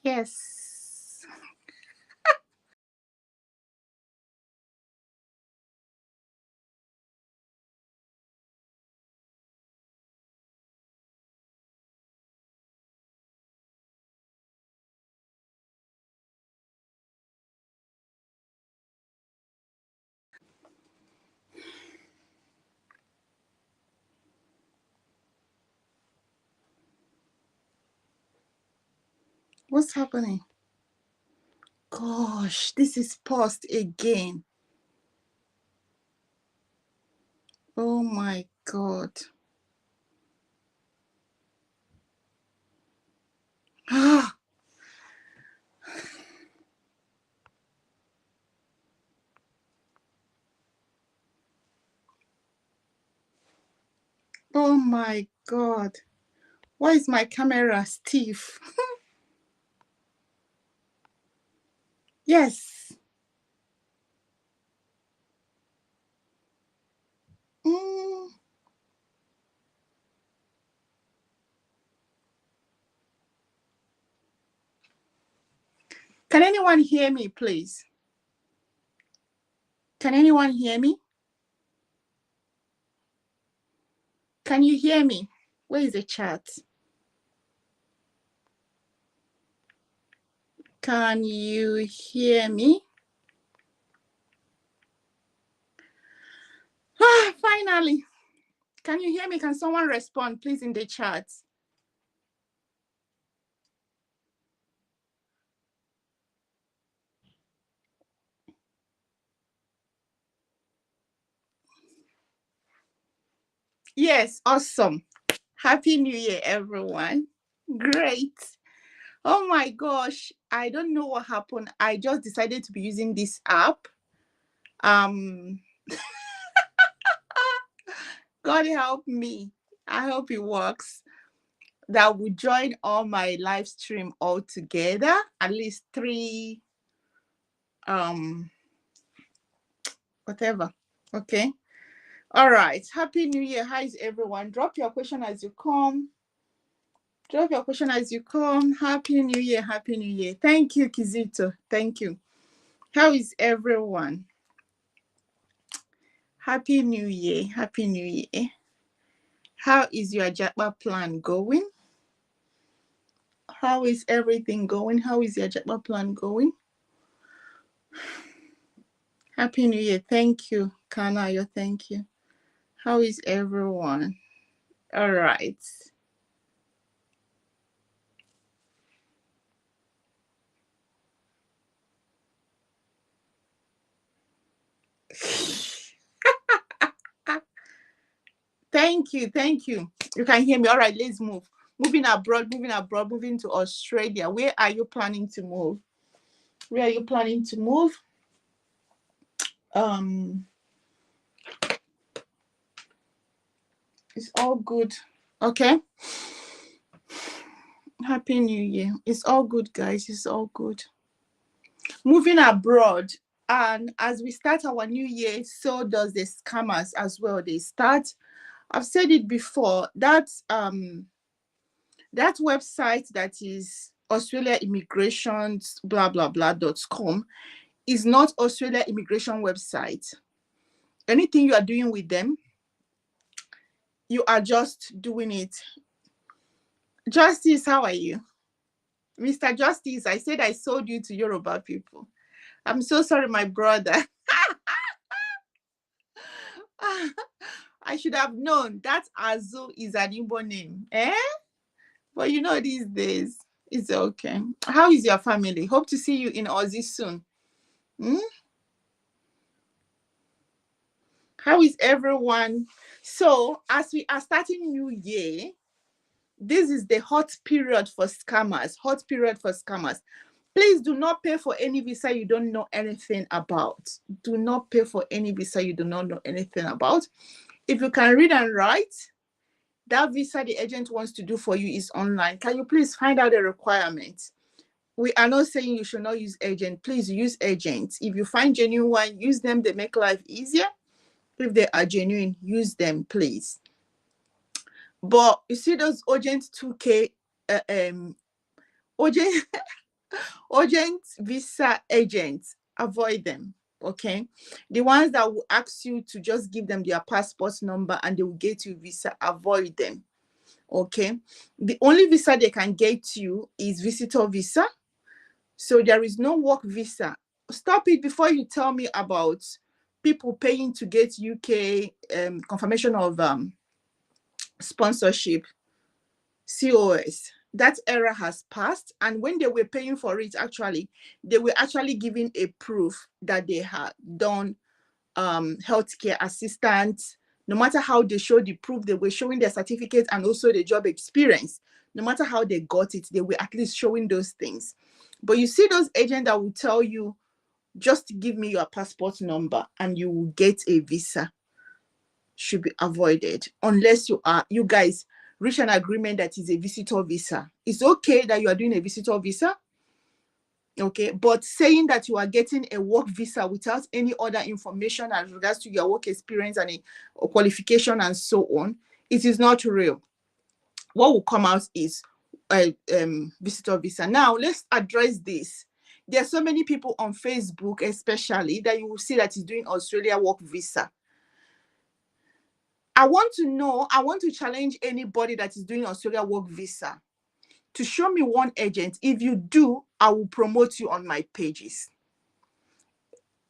Yes. What's happening? Gosh, this is paused again. Oh my God. Ah, oh my God. Why is my camera stiff? Yes. Mm. Can anyone hear me, please? Can anyone hear me? Can you hear me? Where is the chat? Can you hear me? Ah, finally. Can you hear me? Can someone respond, please, in the chat? Yes, awesome. Happy New Year, everyone. Great. Oh my gosh, I don't know what happened. I just decided to be using this app. Um, God help me. I hope it works. That will join all my live stream all together. At least three, um, whatever. Okay. All right. Happy New Year. How is everyone? Drop your question as you come. Drop your question as you come. Happy New Year. Happy New Year. Thank you, Kizito. Thank you. How is everyone? Happy New Year. Happy New Year. How is your Japa plan going? How is everything going? How is your Japa plan going? Happy New Year. Thank you, Kanayo. Thank you. How is everyone? All right. Thank you. Thank you. You can hear me. All right, let's move. Moving abroad, moving to Australia. Where are you planning to move? Where are you planning to move? Um, it's all good. Okay. Happy New Year. It's all good, guys. It's all good. Moving abroad. And as we start our new year, so does the scammers as well. They start. I've said it before. That website that is Australia Immigrations blah blah blah.com is not Australia immigration website. Anything you are doing with them, you are just doing it. Justice, how are you? Mr. Justice, I said I sold you to Yoruba people. I'm so sorry, my brother. I should have known that Azu is an Igbo name. Eh? But you know, these days, it's okay. How is your family? Hope to see you in Aussie soon. Hmm? How is everyone? So, as we are starting new year, this is the hot period for scammers. Hot period for scammers. Please do not pay for any visa you don't know anything about. Do not pay for any visa you do not know anything about. If you can read and write, that visa the agent wants to do for you is online. Can you please find out the requirements? We are not saying you should not use agent. Please use agents. If you find genuine one, use them. They make life easier. If they are genuine, use them, please. But you see those urgent 2K, urgent Urgent visa agents, avoid them. Okay, the ones that will ask you to just give them their passport number and they will get you visa, avoid them. Okay, the only visa they can get you is visitor visa. So there is no work visa. Stop it before you tell me about people paying to get UK confirmation of sponsorship, COS. That era has passed, and when they were paying for it, actually, they were actually giving a proof that they had done healthcare assistant. No matter how they showed the proof, they were showing their certificate and also the job experience. No matter how they got it, they were at least showing those things. But you see those agents that will tell you, just give me your passport number and you will get a visa, should be avoided unless you guys reach an agreement that is a visitor visa. It's okay that you are doing a visitor visa, okay, but saying that you are getting a work visa without any other information as regards to your work experience and a qualification and so on, it is not real. What will come out is a visitor visa. Now let's address this. There are so many people on Facebook especially that you will see that is doing Australia work visa. I want to challenge anybody that is doing Australia work visa to show me one agent. If you do, I will promote you on my pages,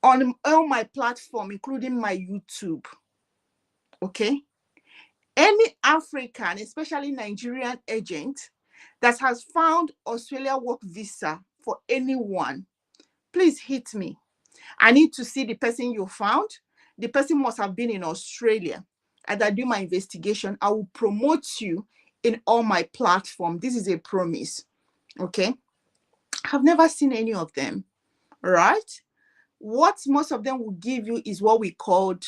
on all my platform, including my YouTube. Okay? Any African, especially Nigerian agent that has found Australia work visa for anyone, please hit me. I need to see the person you found. The person must have been in Australia. As I do my investigation, I will promote you in all my platform. This is a promise. Okay? I've never seen any of them. Right? What most of them will give you is what we called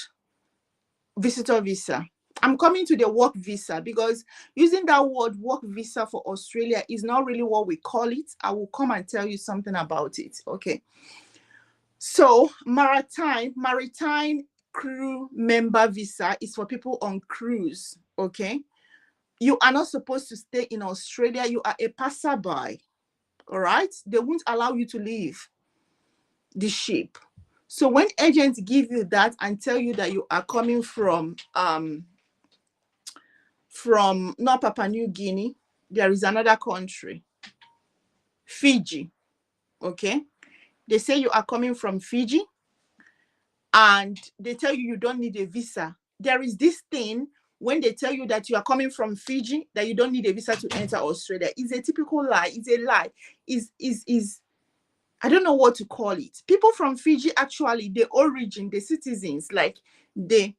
visitor visa. I'm coming to the work visa because using that word work visa for Australia is not really what we call it. I will come and tell you something about it. Okay. So maritime crew member visa is for people on cruise. Okay. You are not supposed to stay in Australia. You are a passerby. All right. They won't allow you to leave the ship. So when agents give you that and tell you that you are coming from not Papua New Guinea, there is another country, Fiji. Okay. They say you are coming from Fiji and they tell you you don't need a visa. There is this thing when they tell you that you are coming from Fiji, that you don't need a visa to enter Australia. It's a typical lie. It's a lie. Is I don't know what to call it. People from Fiji, actually, the origin, the citizens, like the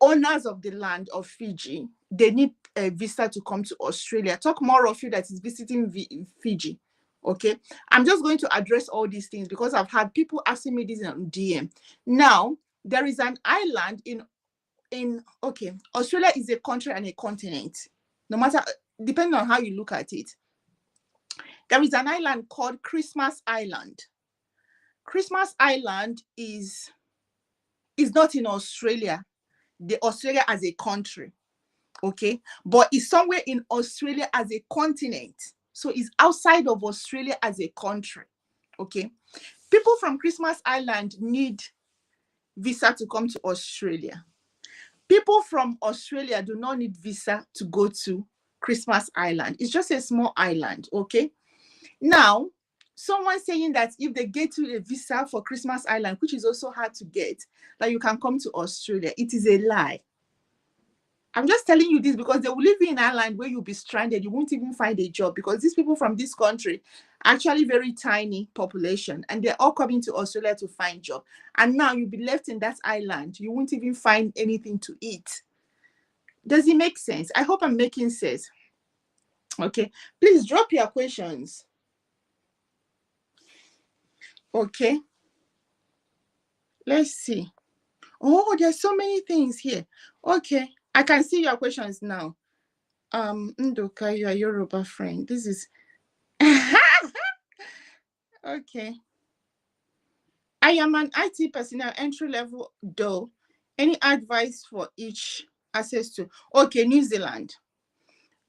owners of the land of Fiji, they need a visa to come to Australia. Talk more of you that is visiting Fiji. Okay. I'm just going to address all these things because I've had people asking me this on DM. Now, there is an island okay, Australia is a country and a continent. No matter, depending on how you look at it. There is an island called Christmas Island. Christmas Island is not in Australia, the Australia as a country, okay, but it's somewhere in Australia as a continent. So it's outside of Australia as a country, okay. People from Christmas Island need visa to come to Australia. People from Australia do not need visa to go to Christmas Island. It's just a small island, okay. Now, someone saying that if they get you a visa for Christmas Island, which is also hard to get, that you can come to Australia, it is a lie. I'm just telling you this because they will leave you in an island where you'll be stranded. You won't even find a job because these people from this country actually very tiny population and they're all coming to Australia to find job. And now you'll be left in that island. You won't even find anything to eat. Does it make sense? I hope I'm making sense. Okay, please drop your questions. Okay, let's see. Oh, there's so many things here. Okay, I can see your questions now. Ndoka, you are Yoruba friend. This is okay. I am an IT personnel, entry level though. Any advice for each access to? Okay, New Zealand.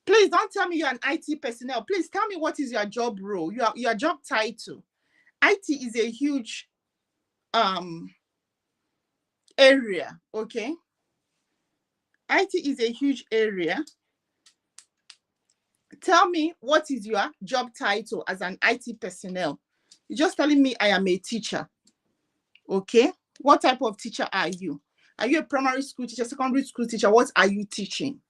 Please don't tell me you're an IT personnel. Please tell me what is your job role, your job title. IT is a huge area, okay? IT is a huge area. Tell me what is your job title as an IT personnel. You're just telling me I am a teacher, okay? What type of teacher are you? Are you a primary school teacher, secondary school teacher? What are you teaching?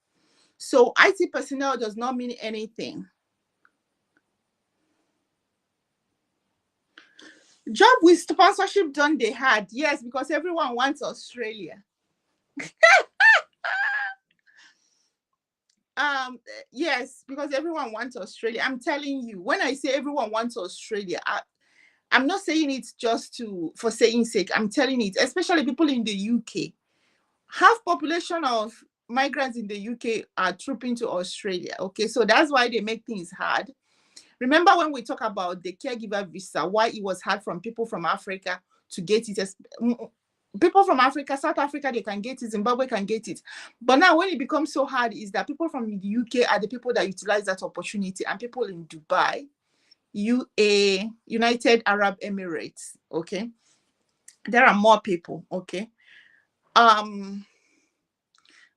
So IT personnel does not mean anything. Job with sponsorship done they had. Yes, because everyone wants Australia. Yes, because everyone wants Australia. I'm telling you, when I say everyone wants Australia, I'm not saying it just for saying sake. I'm telling it, especially people in the UK. Half population of migrants in the UK are trooping to Australia. Okay, so that's why they make things hard. Remember when we talk about the caregiver visa, why it was hard from people from Africa to get it. People from Africa, South Africa, they can get it, Zimbabwe can get it. But now when it becomes so hard is that people from the UK are the people that utilize that opportunity, and people in Dubai, UAE, United Arab Emirates, okay? There are more people, okay?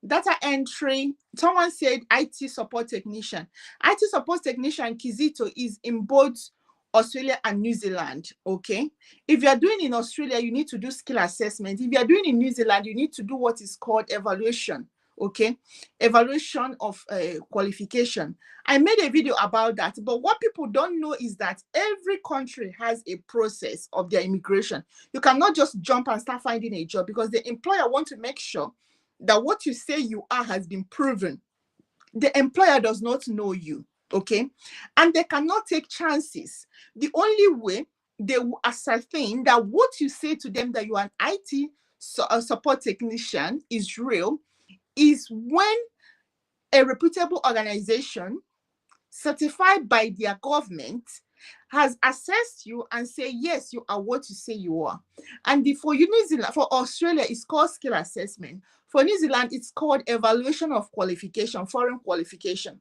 Data entry, someone said IT support technician. IT support technician, Kizito, is in both Australia and New Zealand, okay? If you are doing in Australia, you need to do skill assessment. If you are doing in New Zealand, you need to do what is called evaluation, okay? Evaluation of qualification. I made a video about that, but what people don't know is that every country has a process of their immigration. You cannot just jump and start finding a job, because the employer wants to make sure that what you say you are has been proven. The employer does not know you, okay? And they cannot take chances. The only way they will ascertain that what you say to them, that you are an IT support technician, is real, is when a reputable organization certified by their government has assessed you and say, yes, you are what you say you are. And for New Zealand, for Australia, it's called skill assessment. For New Zealand, it's called evaluation of qualification, foreign qualification.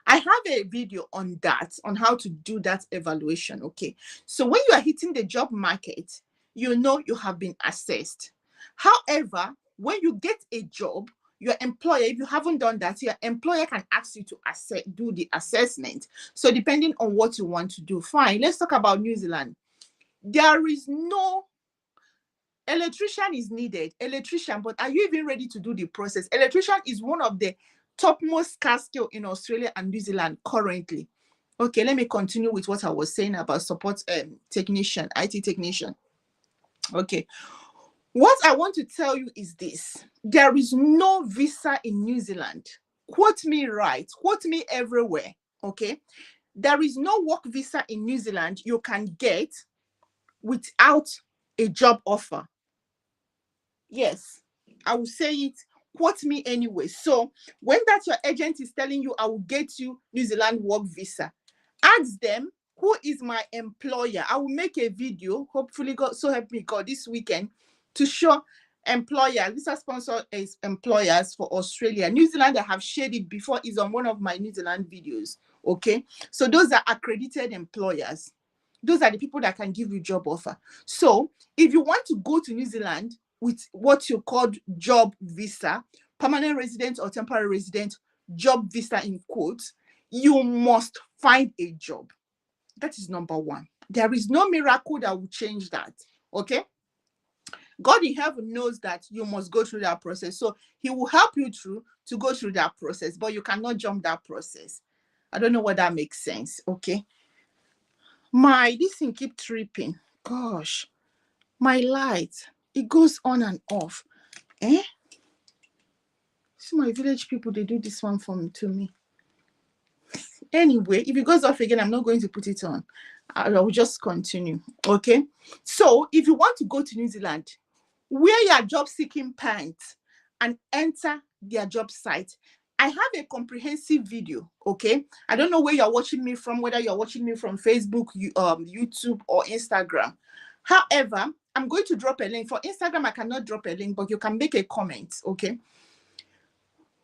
I have a video on that, on how to do that evaluation, okay? So when you are hitting the job market, you know you have been assessed. However, when you get a job, your employer, if you haven't done that, your employer can ask you to do the assessment. So depending on what you want to do, fine. Let's talk about New Zealand. There is no electrician is needed, electrician, but are you even ready to do the process? Electrician is one of the topmost scarce skill in Australia and New Zealand currently. Okay, let me continue with what I was saying about support technician, IT technician. Okay, what I want to tell you is this: there is no visa in New Zealand. Quote me right, quote me everywhere. Okay, there is no work visa in New Zealand you can get without a job offer. Yes, I will say it. Quote me anyway. So when that your agent is telling you, I will get you New Zealand work visa, ask them, who is my employer? I will make a video, hopefully God so help me God, this weekend, to show employers, visa sponsor is employers for Australia. New Zealand, I have shared it before, is on one of my New Zealand videos. Okay, so those are accredited employers. Those are the people that can give you job offer. So if you want to go to New Zealand with what you call job visa, permanent resident or temporary resident, job visa in quotes, you must find a job. That is number one. There is no miracle that will change that. Okay? God in heaven knows that you must go through that process. So he will help you to go through that process, but you cannot jump that process. I don't know whether that makes sense. Okay? This thing keep tripping. Gosh, my light, it goes on and off. See, my village people, they do this one to me. Anyway, if it goes off again, I'm not going to put it on. I will just continue. Okay, so if you want to go to New Zealand, wear your job seeking pants and enter their job site. I have a comprehensive video. Okay, I don't know where you're watching me from, whether you're watching me from Facebook, YouTube, or Instagram. However, I'm going to drop a link. For Instagram, I cannot drop a link, but you can make a comment. Okay,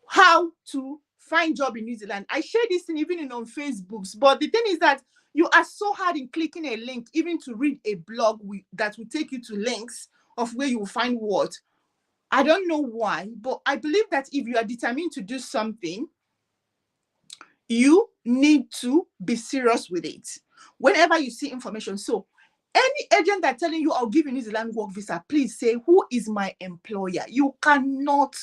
how to find job in New Zealand. I share this thing even on Facebooks, but the thing is that you are so hard in clicking a link, even to read a blog that will take you to links of where you will find what. I don't know why, but I believe that if you are determined to do something, you need to be serious with it. Whenever you see information, so any agent that's telling you, I'll give you New Zealand work visa, please say, who is my employer? You cannot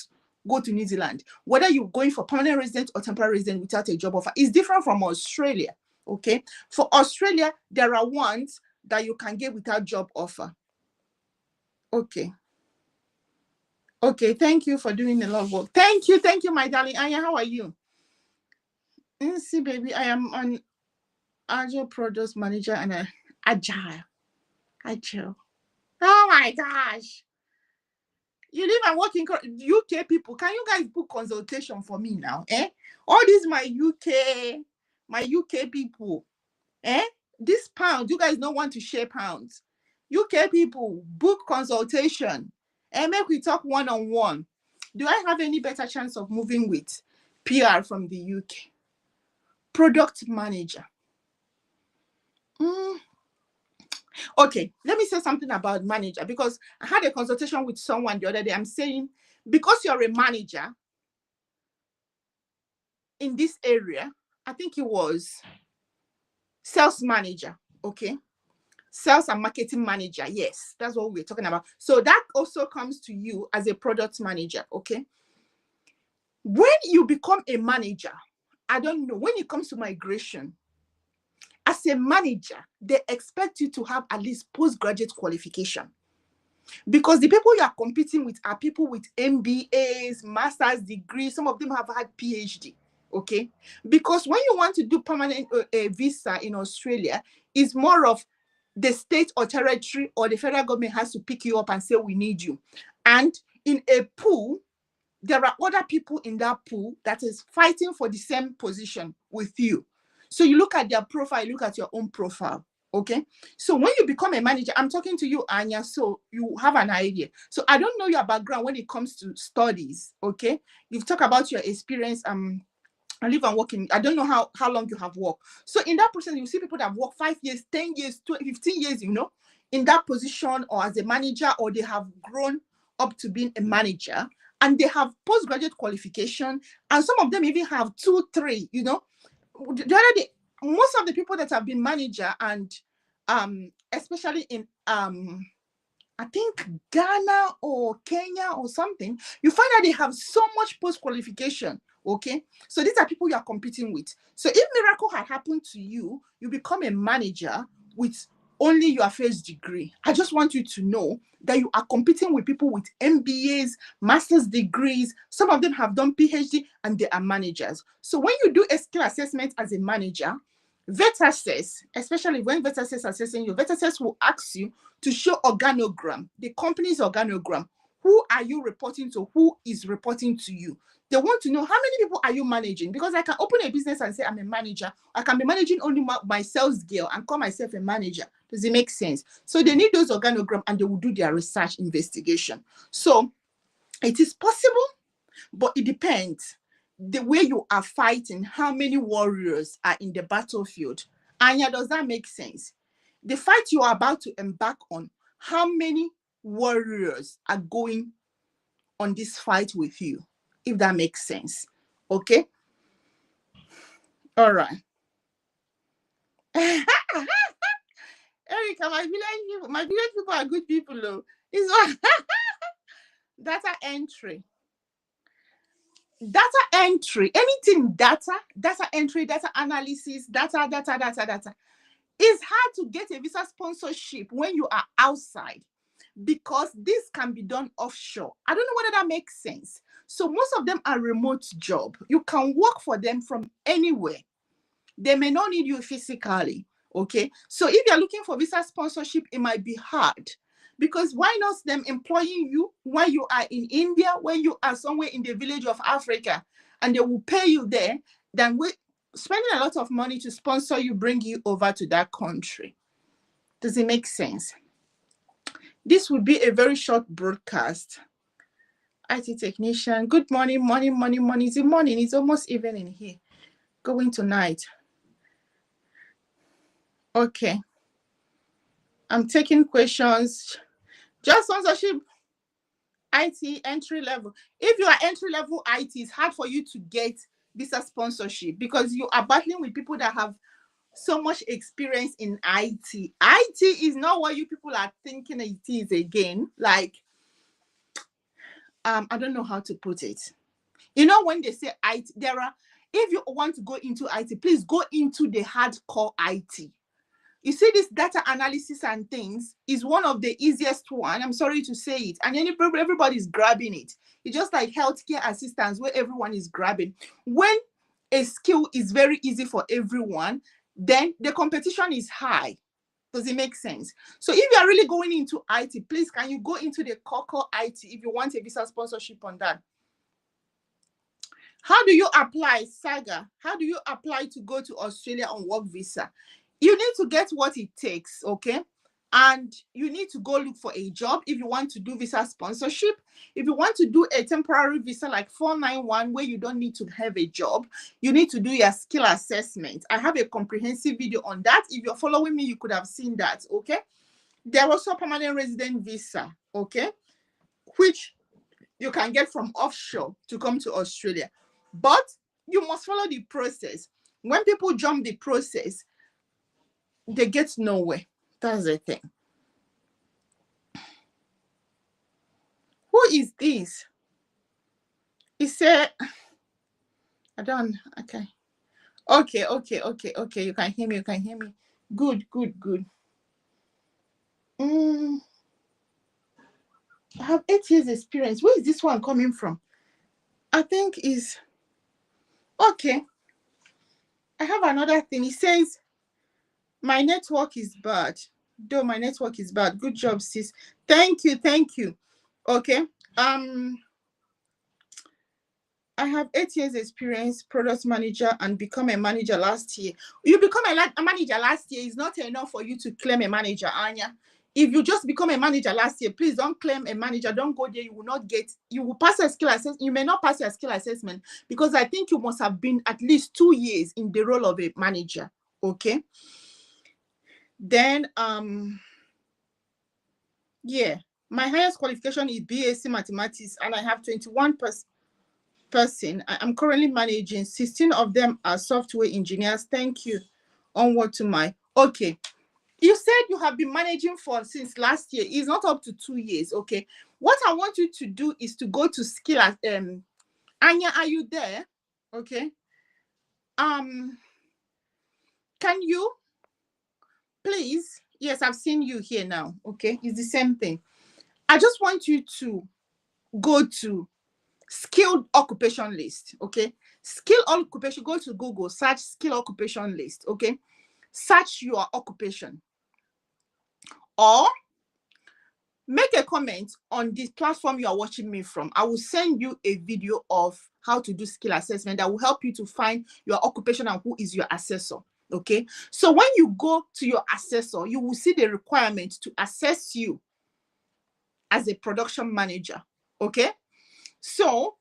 go to New Zealand, whether you're going for permanent resident or temporary resident without a job offer. It's different from Australia, okay? For Australia, there are ones that you can get without job offer. Okay. Okay, thank you for doing a lot of work. Thank you, my darling. Anya, how are you? See, baby, I am an agile product manager and an agile. Oh my gosh. You live and work in UK people. Can you guys book consultation for me now? All these my UK people. This pound, you guys don't want to share pounds. UK people, book consultation. Make we talk one-on-one. Do I have any better chance of moving with PR from the UK? Product manager. Okay, let me say something about manager, because I had a consultation with someone the other day. I'm saying, because you're a manager in this area, I think it was sales manager, okay? Sales and marketing manager, yes, that's what we're talking about. So that also comes to you as a product manager, okay? When you become a manager, I don't know, when it comes to migration, as a manager, they expect you to have at least postgraduate qualification, because the people you are competing with are people with MBAs, master's degrees. Some of them have had PhD, okay? Because when you want to do permanent visa in Australia, it's more of the state or territory or the federal government has to pick you up and say, we need you. And in a pool, there are other people in that pool that is fighting for the same position with you. So you look at their profile, you look at your own profile, okay? So when you become a manager, I'm talking to you, Anya, so you have an idea. So I don't know your background when it comes to studies, okay? You've talked about your experience, I live and work in, I don't know how long you have worked. So in that process, you see people that have worked 5 years, 10 years, 12, 15 years, you know, in that position or as a manager, or they have grown up to being a manager, and they have postgraduate qualification, and some of them even have 2, 3, you know. The other day, most of the people that have been manager, and especially in I think Ghana or Kenya or something, you find that they have so much post qualification. Okay, so these are people you are competing with. So if miracle had happened to you, you become a manager with only your first degree. I just want you to know that you are competing with people with MBAs, master's degrees. Some of them have done PhD and they are managers. So when you do a skill assessment as a manager, VETASES, especially when VETASES is assessing you, VETASES will ask you to show organogram, the company's organogram. Who are you reporting to? Who is reporting to you? They want to know how many people are you managing, because I can open a business and say I'm a manager. I can be managing only my sales girl and call myself a manager. Does it make sense? So they need those organograms and they will do their research investigation. So it is possible, but it depends the way you are fighting, how many warriors are in the battlefield. Anya, does that make sense? The fight you are about to embark on, how many warriors are going on this fight with you, if that makes sense? Okay. All right. Erica, my village people are good people, though. It's what data entry. Data entry, anything data entry, data analysis, data. It's hard to get a visa sponsorship when you are outside, because this can be done offshore. I don't know whether that makes sense. So most of them are remote job. You can work for them from anywhere. They may not need you physically, okay? So if you're looking for visa sponsorship, it might be hard, because why not them employing you while you are in India, when you are somewhere in the village of Africa, and they will pay you there, than spending a lot of money to sponsor you, bring you over to that country. Does it make sense? This would be a very short broadcast. IT technician. Good morning, morning, morning, morning. It's morning. It's almost evening here. Going tonight. Okay. I'm taking questions. Just sponsorship, IT, entry level. If you are entry level IT, it's hard for you to get visa sponsorship because you are battling with people that have so much experience in IT. IT is not what you people are thinking it is again. Like, I don't know how to put it. You know, when they say IT, if you want to go into IT, please go into the hardcore IT. You see, this data analysis and things is one of the easiest one. I'm sorry to say it. And everybody's grabbing it. It's just like healthcare assistance where everyone is grabbing. When a skill is very easy for everyone, then the competition is high. Does it make sense? So if you are really going into IT, please, can you go into the core IT if you want a visa sponsorship on that? How do you apply, Saga? How do you apply to go to Australia on work visa? You need to get what it takes, okay? And you need to go look for a job if you want to do visa sponsorship. If you want to do a temporary visa like 491 where you don't need to have a job, you need to do your skill assessment. I have a comprehensive video on that. If you're following me, you could have seen that, okay? There are also permanent resident visa, okay? Which you can get from offshore to come to Australia. But you must follow the process. When people jump the process, they get nowhere. That's the thing. Who is this? He said, I don't, okay. Okay. You can hear me. Good. I have 8 years experience. Where is this one coming from? I think is, okay. I have another thing. He says, my network is bad. Though my network is bad. Good job, sis. Thank you. Okay. I have 8 years experience, product manager, and become a manager last year. You become a manager last year is not enough for you to claim a manager, Anya. If you just become a manager last year, please don't claim a manager. Don't go there. You will pass a skill assessment. You may not pass your skill assessment because I think you must have been at least 2 years in the role of a manager. Okay. Then, yeah, my highest qualification is BSc Mathematics, and I have 21 person. I'm currently managing. 16 of them are software engineers. Thank you. Onward to my, okay. You said you have been managing since last year. It's not up to 2 years, okay? What I want you to do is to go to skill at, Anya, are you there? Okay. Can you, please, yes, I've seen you here now, okay? It's the same thing. I just want you to go to skilled occupation list, okay? Skill occupation, go to Google, search skill occupation list, okay? Search your occupation. Or make a comment on this platform you are watching me from. I will send you a video of how to do skill assessment that will help you to find your occupation and who is your assessor, okay? So when you go to your assessor, you will see the requirement to assess you as a production manager, okay? So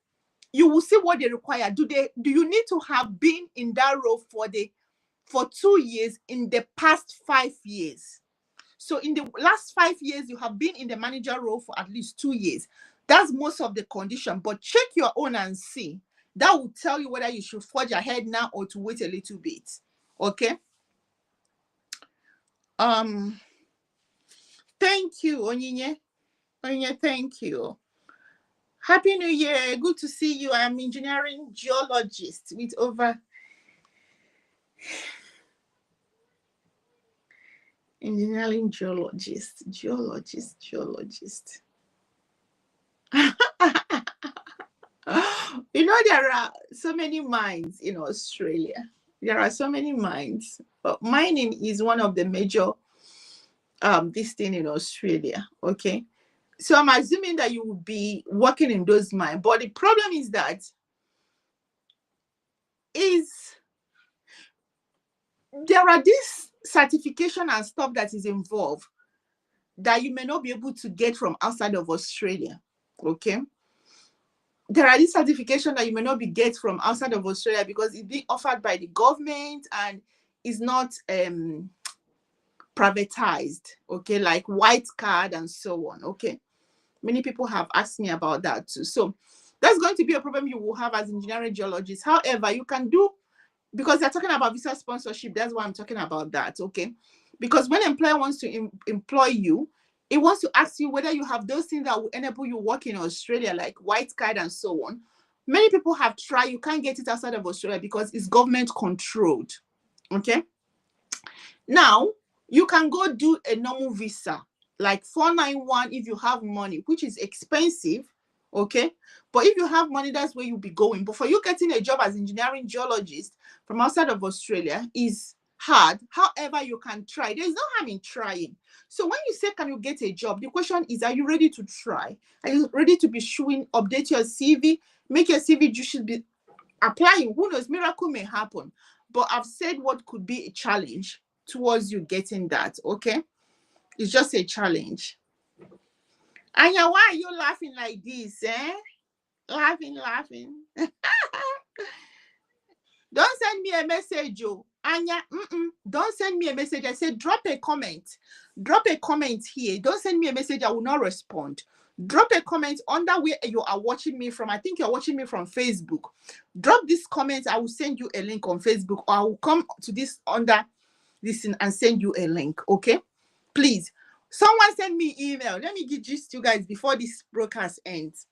you will see what they require. Do you need to have been in that role for 2 years in the past 5 years? So in the last 5 years, you have been in the manager role for at least 2 years. That's most of the condition, but check your own and see. That will tell you whether you should forge ahead now or to wait a little bit. Okay. Thank you, Onyinye. Onyinye, thank you. Happy New Year. Good to see you. I am engineering geologist with over engineering geologist. You know, there are so many mines in Australia. There are so many mines, but mining is one of the major this thing in Australia. Okay, so I'm assuming that you will be working in those mines, but the problem is that there are this certification and stuff that is involved that you may not be able to get from outside of Australia. Okay, there are these certifications that you may not be get from outside of Australia because it's being offered by the government and is not privatized, okay, like white card and so on. Okay, many people have asked me about that too. So that's going to be a problem you will have as engineering geologists. However, you can do, because they're talking about visa sponsorship, that's why I'm talking about that. Okay, because when employer wants to employ you, it wants to ask you whether you have those things that will enable you work in Australia, like white card and so on. Many people have tried, you can't get it outside of Australia because it's government controlled. Okay, now you can go do a normal visa like 491 if you have money, which is expensive. Okay, but if you have money, that's where you'll be going. But for you getting a job as engineering geologist from outside of Australia is hard. However, you can try. There's no harm in trying. So when you say, can you get a job? The question is, are you ready to try? Are you ready to be showing, update your CV, make your CV, you should be applying. Who knows, miracle may happen. But I've said what could be a challenge towards you getting that. Okay, it's just a challenge. Anya, why are you laughing like this? Laughing. Don't send me a message, Joe. Anya, don't send me a message. I said drop a comment. Drop a comment here. Don't send me a message. I will not respond. Drop a comment under where you are watching me from. I think you're watching me from Facebook. Drop this comment. I will send you a link on Facebook, or I will come to this under this and send you a link. Okay, please. Someone send me email. Let me give this to you guys before this broadcast ends,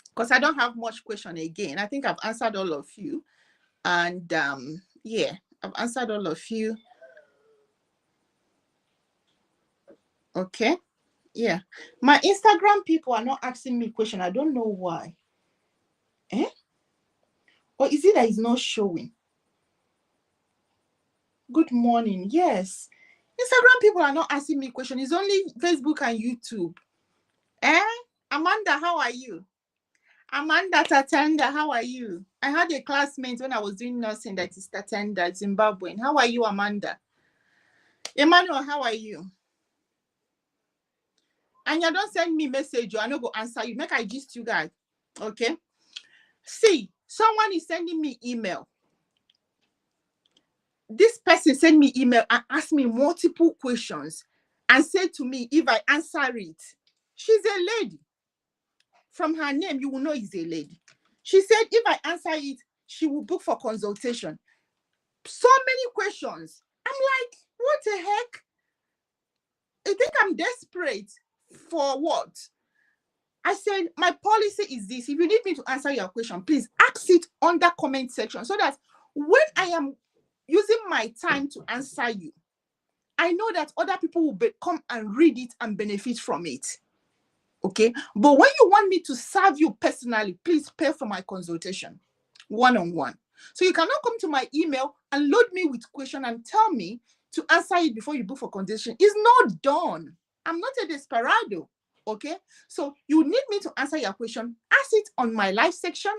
because I don't have much question again. I think I've answered all of you. And yeah, I've answered all of you. Okay, yeah. My Instagram people are not asking me question. I don't know why. Or is it that it's not showing? Good morning. Yes. Instagram people are not asking me question. It's only Facebook and YouTube. Amanda, how are you? Amanda Tatanda, how are you? I had a classmate when I was doing nursing that is Tatanda, Zimbabwean. How are you, Amanda? Emmanuel, how are you? And you don't send me message, I no go answer you. Make I gist you guys. Okay. See, someone is sending me email. This person sent me email and asked me multiple questions and said to me if I answer it. She's a lady. From her name, you will know it's a lady. She said if I answer it, she will book for consultation. So many questions. I'm like, what the heck? I think I'm desperate. For what? I said, my policy is this. If you need me to answer your question, please ask it under comment section so that when I am using my time to answer you, I know that other people will come and read it and benefit from it. Okay. But when you want me to serve you personally, please pay for my consultation one-on-one. So you cannot come to my email and load me with question and tell me to answer it before you book for consultation. It's not done. I'm not a desperado. Okay, so you need me to answer your question. Ask it on my live section,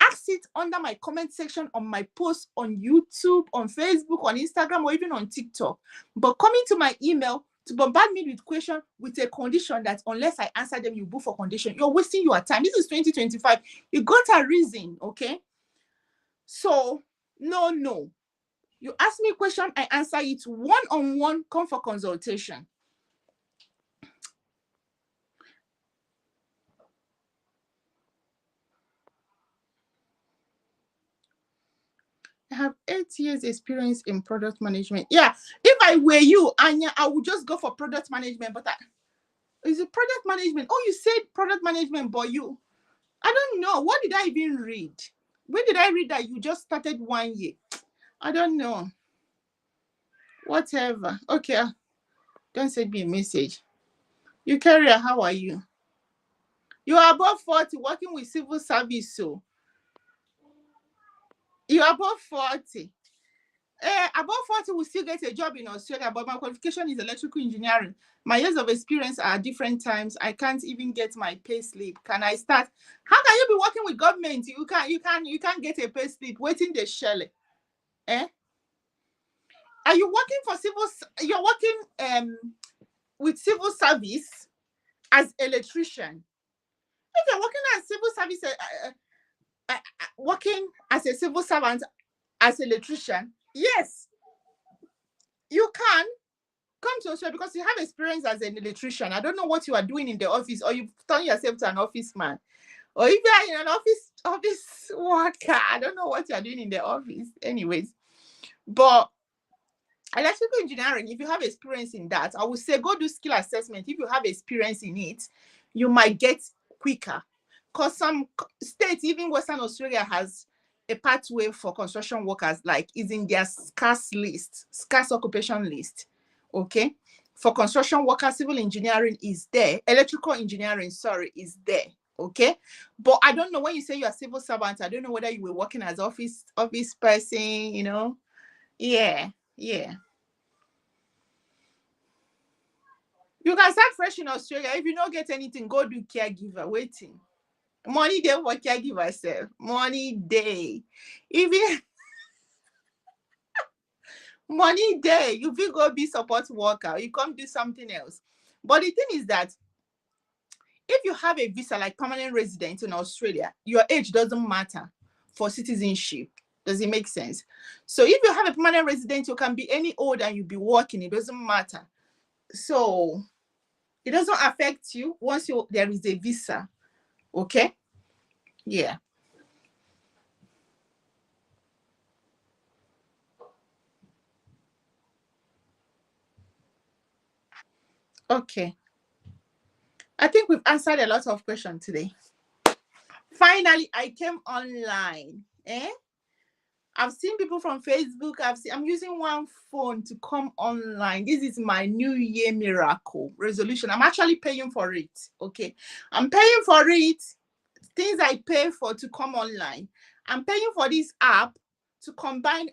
ask it under my comment section on my post on YouTube, on Facebook, on Instagram, or even on TikTok. But coming to my email to bombard me with questions with a condition that unless I answer them, you book for condition, you're wasting your time. This is 2025. You got a reason, okay? So, no. You ask me a question, I answer it one-on-one, come for consultation. I have 8 years experience in product management. Yeah, if I were you, Anya, I would just go for product management. But is it product management? Oh, you said product management, but I don't know. What did I even read? When did I read that you just started 1 year? I don't know. Whatever. Okay, don't send me a message. You carrier, how are you? You are above 40, working with civil service, so you are above 40. Above 40 will still get a job in Australia, but my qualification is electrical engineering. My years of experience are different times. I can't even get my pay slip. Can I start? How can you be working with government? You can't get a pay slip. Waiting the shell. Are you working for civil? You're working with civil service as electrician. if you're working as civil service, working as a civil servant, as an electrician, yes, you can come to Australia because you have experience as an electrician. I don't know what you are doing in the office, or you've turned yourself to an office man, or if you are in an office worker, I don't know what you are doing in the office. Anyways, but electrical engineering, if you have experience in that, I would say go do skill assessment. If you have experience in it, you might get quicker. Because some states, even Western Australia, has a pathway for construction workers, like is in their scarce occupation list. Okay. For construction workers, civil engineering is there. Electrical engineering, sorry, is there. Okay. But I don't know, when you say you're a civil servant, I don't know whether you were working as office person, you know. Yeah. You can start fresh in Australia. If you don't get anything, go do caregiver. Waiting. Money day for caregiver self. Money day. Even money day, you will go be support worker. You come do something else. But the thing is that if you have a visa like permanent resident in Australia, your age doesn't matter for citizenship. Does it make sense? So if you have a permanent resident, you can be any old and you'll be working. It doesn't matter. So it doesn't affect you once there is a visa. Okay? Yeah. Okay. I think we've answered a lot of questions today. Finally, I came online. I've seen people from Facebook. I'm using one phone to come online. This is my New Year miracle resolution. I'm actually paying for it. Okay. I'm paying for it. Things I pay for to come online. I'm paying for this app to combine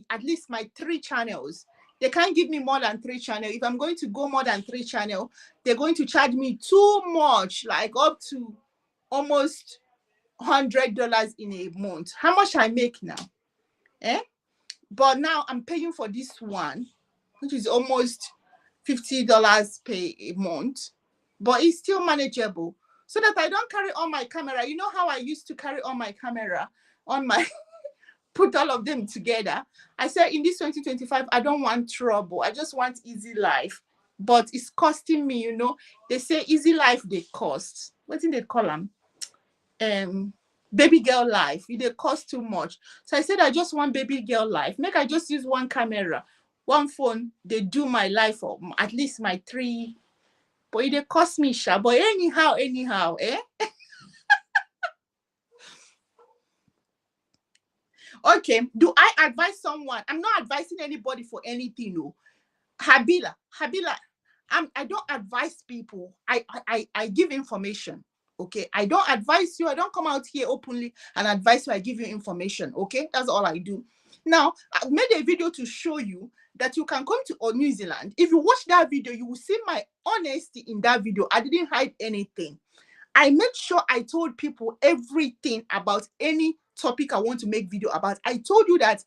at least my 3 channels. They can't give me more than 3 channels. If I'm going to go more than 3 channels, they're going to charge me too much, like up to almost $100 in a month. How much I make now? But now I'm paying for this one, which is almost $50 per a month, but it's still manageable, so that I don't carry on my camera. You know how I used to carry on my camera on my put all of them together. I said in this 2025, I don't want trouble. I just want easy life. But it's costing me, you know. They say easy life, they cost. What did they call them? Baby girl life. They cost too much. So I said I just want baby girl life. Make I just use one camera, one phone. They do my life, or at least my 3. But it cost me, sha. But anyhow, Okay. Do I advise someone? I'm not advising anybody for anything, no. Habila, I don't advise people. I give information. Okay. I don't advise you. I don't come out here openly and advise you. I give you information. Okay. That's all I do. Now, I've made a video to show you that you can come to New Zealand. If you watch that video, you will see my honesty in that video. I didn't hide anything. I made sure I told people everything about any topic I want to make video about. I told you that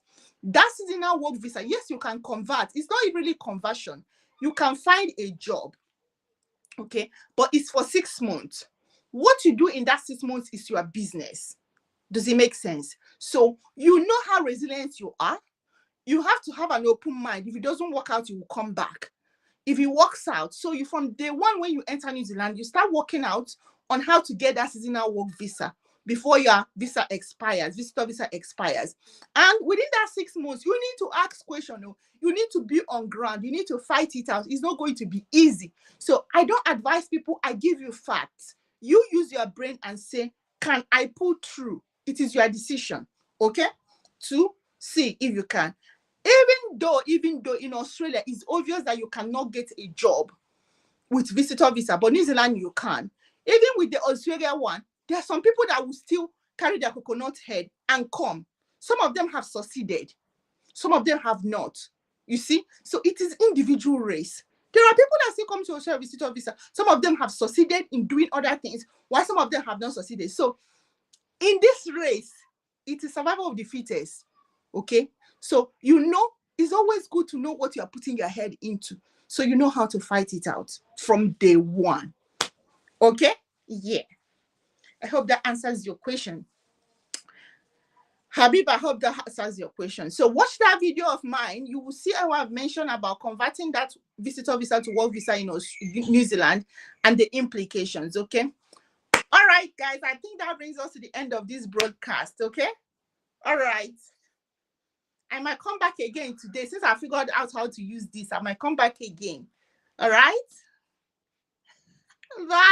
seasonal work visa, yes, you can convert. It's not really conversion. You can find a job, okay, but it's for 6 months. What you do in that 6 months is your business. Does it make sense? So you know how resilient you are. You have to have an open mind. If it doesn't work out, you will come back. If it works out, so you, from day one when you enter New Zealand, you start working out on how to get that seasonal work visa before your visitor visa expires. And within that 6 months, you need to ask questions. You need to be on ground. You need to fight it out. It's not going to be easy. So I don't advise people. I give you facts. You use your brain and say, can I pull through? It is your decision, okay, to see if you can. Even though in Australia, it's obvious that you cannot get a job with visitor visa, but New Zealand you can. Even with the Australia one, there are some people that will still carry their coconut head and come. Some of them have succeeded. Some of them have not. You see? So it is individual race. There are people that still come to Australia visitor visa. Some of them have succeeded in doing other things, while some of them have not succeeded. So in this race, it is survival of the fittest. Okay? So it's always good to know what you are putting your head into, so you know how to fight it out from day one. Okay? Yeah. I hope that answers your question. Habib, I hope that answers your question. So watch that video of mine. You will see how I've mentioned about converting that visitor visa to work visa in New Zealand and the implications, okay? All right, guys, I think that brings us to the end of this broadcast, okay? All right. I might come back again today. Since I figured out how to use this, I might come back again. All right? Bye.